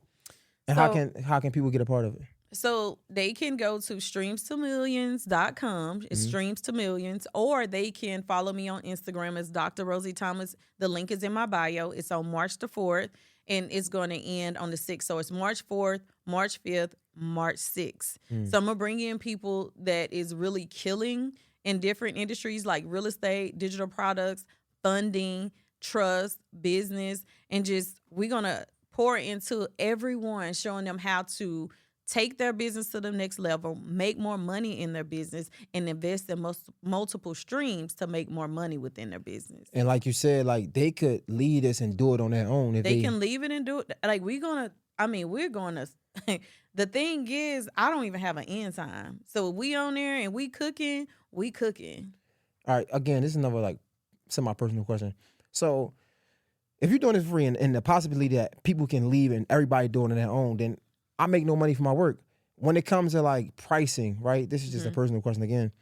And how can people get a part of it?
So they can go to streamstomillions.com. It's Streams to Millions. Or they can follow me on Instagram as Dr. Rosie Thomas. The link is in my bio. It's on March the 4th, and it's going to end on the 6th. So it's March 4th, March 5th, March 6th. So I'm going to bring in people that is really killing in different industries like real estate, digital products, funding, trust, business, and just we're going to pour into everyone, showing them how to take their business to the next level, make more money in their business, and invest in multiple streams to make more money within their business.
And like you said, like they could lead us and do it on their own. If
they can leave it and do it. Like we're going to, the thing is, I don't even have an end time. So if we on there and we cooking.
All right, again, this is another like semi-personal question. So if you're doing this for free and the possibility that people can leave and everybody doing it on their own, then I make no money for my work. When it comes to like pricing, right? This is just a personal question again.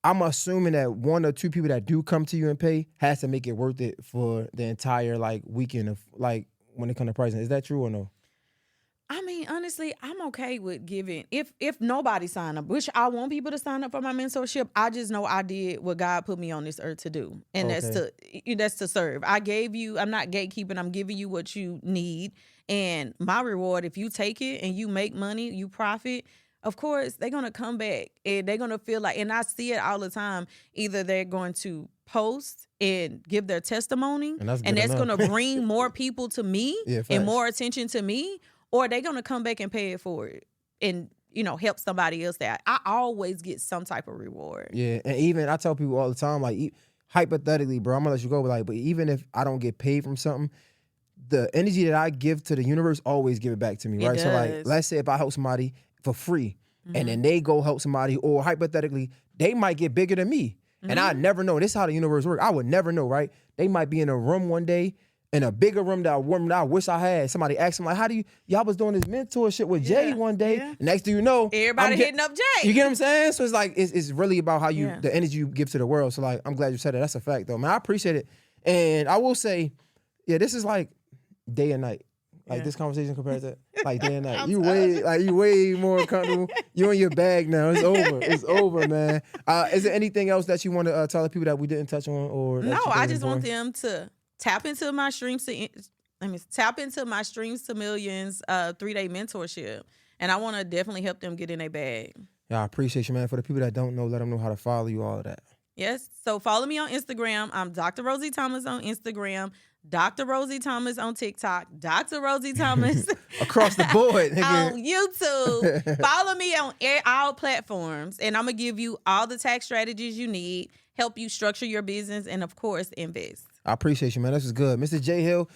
I'm assuming that one or two people that do come to you and pay has to make it worth it for the entire like weekend of like when it comes to pricing. Is that true or no?
I mean, honestly, I'm okay with giving if nobody sign up, which I want people to sign up for my mentorship. I just know I did what God put me on this earth to do, and that's to serve. I gave you. I'm not gatekeeping. I'm giving you what you need, and my reward. If you take it and you make money, you profit. Of course, they're gonna come back and they're gonna feel like, and I see it all the time. Either they're going to post and give their testimony, and that's gonna bring more people to me and more attention to me. Or they're going to come back and pay it for it and, you know, help somebody else out. I always get some type of reward.
Yeah, and even I tell people all the time, like, hypothetically, bro, I'm going to let you go, but even if I don't get paid from something, the energy that I give to the universe always give it back to me, right? So, like, let's say if I help somebody for free, and then they go help somebody, or hypothetically, they might get bigger than me. And I never know. This is how the universe works. I would never know, right? They might be in a room one day, in a bigger room that I wish I had. Somebody asked them, like, how do y'all was doing this mentorship with Jay one day.
Yeah.
Next thing you know,
everybody hitting up Jay.
You get what I'm saying? So it's like, it's really about how the energy you give to the world. So like, I'm glad you said that. That's a fact though, man. I appreciate it. And I will say, yeah, this is like day and night. Like this conversation compared to like day and night. You way more comfortable. You in your bag now. It's over. It's over, man. Is there anything else that you want to tell the people that we didn't touch on? Or
no, I just want them to tap into my Streams to Millions 3-day mentorship, and I want to definitely help them get in their bag.
Yeah, I appreciate you, man. For the people that don't know, let them know how to follow you. All of that.
Yes. So follow me on Instagram. I'm Dr. Rosie Thomas on Instagram. Dr. Rosie Thomas on TikTok, Dr. Rosie Thomas
across the board
on YouTube. Follow me on all platforms, and I'm gonna give you all the tax strategies you need, help you structure your business, and of course, invest.
I appreciate you, man. This is good. Mr. J Hill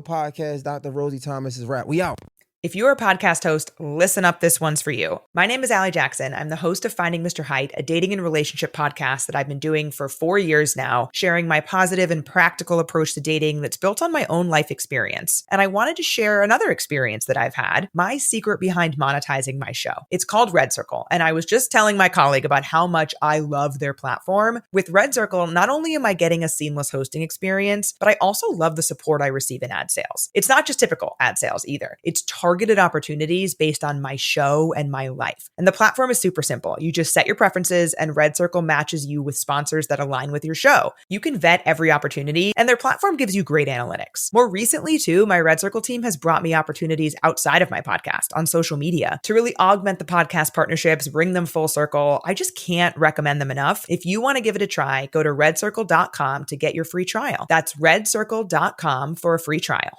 Podcast, Dr. Rosie Thomas is wrap. We out.
If you're a podcast host, listen up, this one's for you. My name is Allie Jackson. I'm the host of Finding Mr. Height, a dating and relationship podcast that I've been doing for 4 years now, sharing my positive and practical approach to dating that's built on my own life experience. And I wanted to share another experience that I've had, my secret behind monetizing my show. It's called Red Circle, and I was just telling my colleague about how much I love their platform. With Red Circle, not only am I getting a seamless hosting experience, but I also love the support I receive in ad sales. It's not just typical ad sales either. It's targeted opportunities based on my show and my life. And the platform is super simple. You just set your preferences and Red Circle matches you with sponsors that align with your show. You can vet every opportunity and their platform gives you great analytics. More recently too, my Red Circle team has brought me opportunities outside of my podcast on social media to really augment the podcast partnerships, bring them full circle. I just can't recommend them enough. If you want to give it a try, go to redcircle.com to get your free trial. That's redcircle.com for a free trial.